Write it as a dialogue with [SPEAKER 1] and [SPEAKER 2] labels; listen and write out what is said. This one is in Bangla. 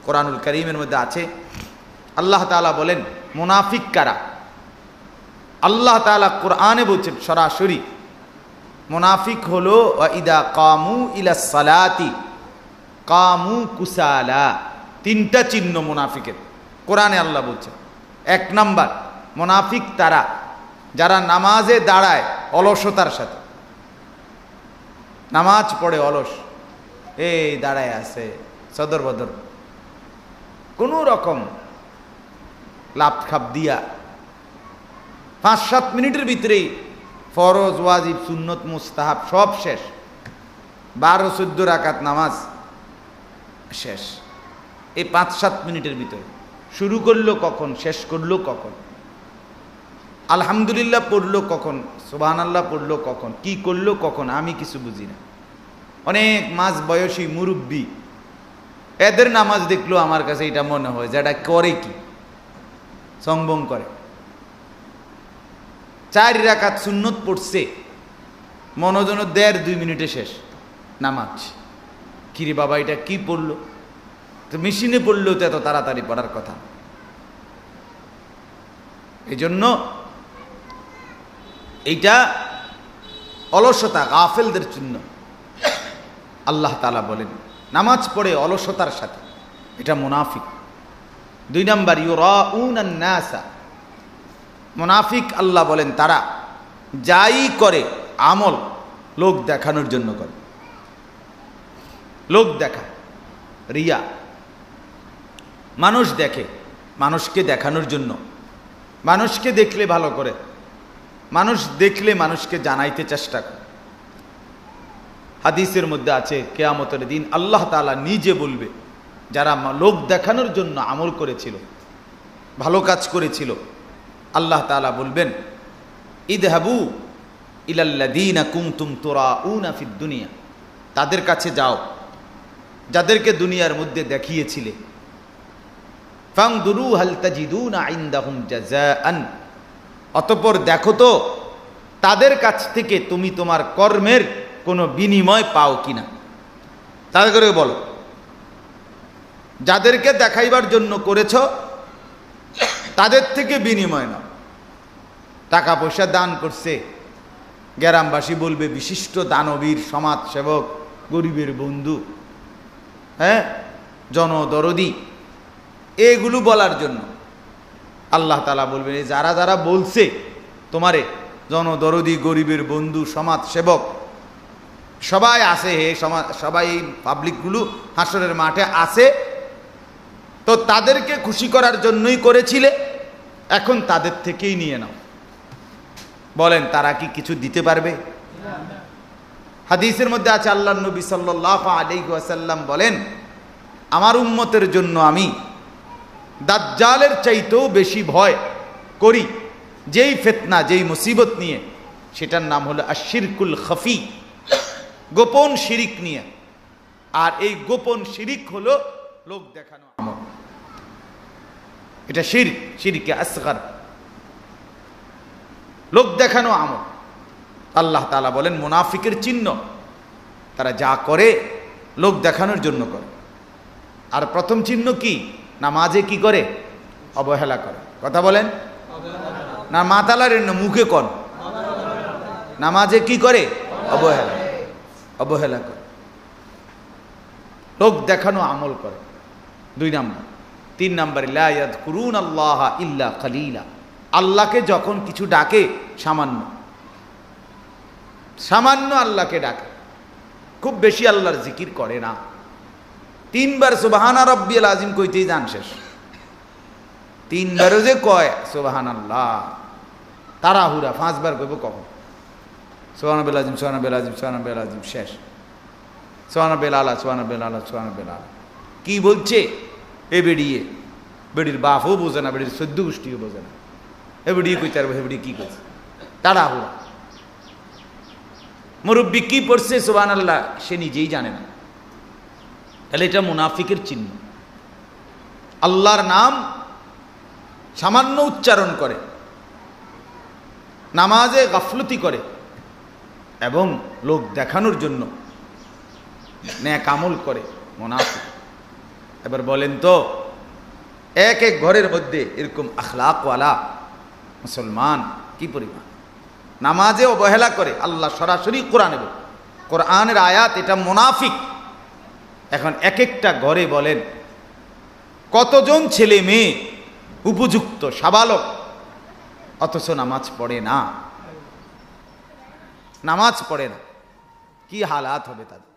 [SPEAKER 1] কোরআনুল কারীমের মধ্যে আছে। আল্লাহ তাআলা বলেন মুনাফিক কারা। আল্লাহ তাআলা কোরআনে বলছেন সরাসরি মুনাফিক হলো ওয়াইদা কামু ইলাস সালাতি কামু কুসালা। তিনটা চিহ্ন মুনাফিকের কোরআনে আল্লাহ বলছেন। এক নাম্বার, মুনাফিক তারা যারা নামাজে দাঁড়ায় অলসতার সাথে, নামাজ পড়ে অলস, এই দাঁড়ায় আছে সদর বদর, কোনো রকম লাভ খাপ দিয়া 5-7 মিনিটের ভিতরেই ফরজ ওয়াজিব সুন্নত মুস্তাহাব সব শেষ, 12-14 রাকাত নামাজ শেষ এই 5-7 মিনিটের ভিতরে। শুরু করলো কখন, শেষ করলো কখন, আলহামদুলিল্লাহ পড়লো কখন, সুবহানাল্লাহ পড়লো কখন, কি করলো কখন, আমি কিছু বুঝি না। অনেক মাঝ বয়সী মুরব্বী, এদের নামাজ দেখলো আমার কাছে এটা মনে হয় যে এটা করে কি, সংবং করে। 4 রাকাত সুন্নত পড়ছে, মনোজন 1.5-2 মিনিটে শেষ নামাজ। কিরে বাবা এটা কি পড়লো, তো মেশিনে পড়লো তো এত তাড়াতাড়ি পড়ার কথা। এই জন্য এইটা অলসতা, গাফেলদের চিহ্ন। আল্লাহ তাআলা বলেন নামাজ পড়ে অলসতার সাথে, এটা মুনাফিক। 2 নাম্বার, ইউরাউনান নাসা। মুনাফিক আল্লাহ বলেন তারা যাই করে আমল লোক দেখানোর জন্য করে। লোক দেখা, রিয়া, মানুষ দেখে, মানুষকে দেখানোর জন্য, মানুষকে দেখলে ভালো করে, মানুষ দেখলে মানুষকে জানাইতে চেষ্টা করে। হাদিসের মধ্যে আছে কিয়ামতের দিন আল্লাহ তাআলা নিজে বলবে যারা লোক দেখানোর জন্য আমল করেছিল, ভালো কাজ করেছিল, আল্লাহ তাআলা বলবেন ইযহাবু ইলাল্লাযীনা কুনতুম তুরাউনা ফিদ দুনিয়া। তাদের কাছে যাও যাদেরকে দুনিয়ার মধ্যে দেখিয়েছিলে। ফানদুরু হাল তাজিদুনা ইনদাহুম জাযাআন। অতঃপর দেখো তো তাদের কাছ থেকে তুমি তোমার কর্মের কোনো বিনিময় পাও কিনা। তাদের করে বলো, যাদেরকে দেখাইবার জন্য করেছ তাদের থেকে বিনিময় নাও। টাকা পয়সা দান করছে, গ্রামবাসী বলবে বিশিষ্ট দানবীর, সমাজ সেবক, গরিবের বন্ধু, হ্যাঁ, জনদরদি, এগুলো বলার জন্য আল্লাহ তাআলা বলবেন যারা যারা বলছে তোমারে জনদরদি, গরিবের বন্ধু, সমাজ সেবক, সবাই আছে, হে সবাই পাবলিকগুলো হাসরের মাঠে আছে, তো তাদেরকে খুশি করার জন্যই করেছিলে, এখন তাদের থেকেই নিয়ে নাও। বলেন তারা কি কিছু দিতে পারবে? হাদিসের মধ্যে আছে আল্লাহর নবী সাল্লাল্লাহু আলাইহি ওয়াসাল্লাম বলেন আমার উম্মতের জন্য আমি দাজ্জালের চাইতেও বেশি ভয় করি যেই ফিতনা, যেই মুসিবত নিয়ে, সেটার নাম হলো আশিরকুল খাফি, গোপন শিরিক নিয়ে। আর এই গোপন শিরিক হলো লোক দেখানো আমল। এটা শিরক, শিরকে আসগর, লোক দেখানো আমল। আল্লাহ তাআলা বলেন মুনাফিকের চিহ্ন তারা যা করে লোক দেখানোর জন্য করে। আর প্রথম চিহ্ন কি? নামাজে কি করে? অবহেলা করে। কথা বলেন না, মাতালার মুখে কোন নামাজে কি করে? অবহেলা, অবহেলা করে, লোক দেখানো আমল করে। 2 নাম্বার। 3 নাম্বার, লা ইয়াযকুরুনাল্লাহ ইল্লা কালিলা। আল্লাহকে যখন কিছু ডাকে সামান্য, সামান্য আল্লাহকে ডাকে, খুব বেশি আল্লাহর জিকির করে না। 3 বার সুবহানা রাব্বিয়াল আযীম কইতেই জান শেষ। 3 বারও যে কয় সুবহানাল্লাহ, তাড়াহুড়া 5 বার কইব কখন? সুবহানাল্লাহ আযীম, সুবহানাল্লাহ আযীম, সুবহানাল্লাহ আযীম শেষ। সুবহানাল্লাহ আলা, সুবহানাল্লাহ আলা, সুবহানাল্লাহ আলা। কি বলছে এ বেড়িয়ে? বেড়ির বাপও বোঝে না, বেড়ির 14 গোষ্ঠীও বোঝে না। এ বেড়িয়ে কইতে পারবে, এ বেড়িয়ে কি কইছে? তাড়াহুড়া। মুরব্বী কি পড়ছে সুবহানাল্লাহ সে নিজেই জানে না। তাহলে এটা মুনাফিকের চিহ্ন। আল্লাহর নাম সামান্য উচ্চারণ করে, নামাজে গাফলতি করে, এবং লোক দেখানোর জন্য নেক আমল করে, মুনাফিক। এবার বলেন তো, এক এক ঘরের মধ্যে এরকম আখলাকওয়ালা মুসলমান কি পরিমাণ, নামাজে অবহেলা করে। আল্লাহ সরাসরি কোরআনে বলে, কোরআনের আয়াত, এটা মুনাফিক। এখন এক একটা ঘরে বলেন কতজন ছেলে মেয়ে উপযুক্ত সাবালক, অথচ নামাজ পড়ে না, নামাজ পড়ে না, কি হালাত হবে তাদের।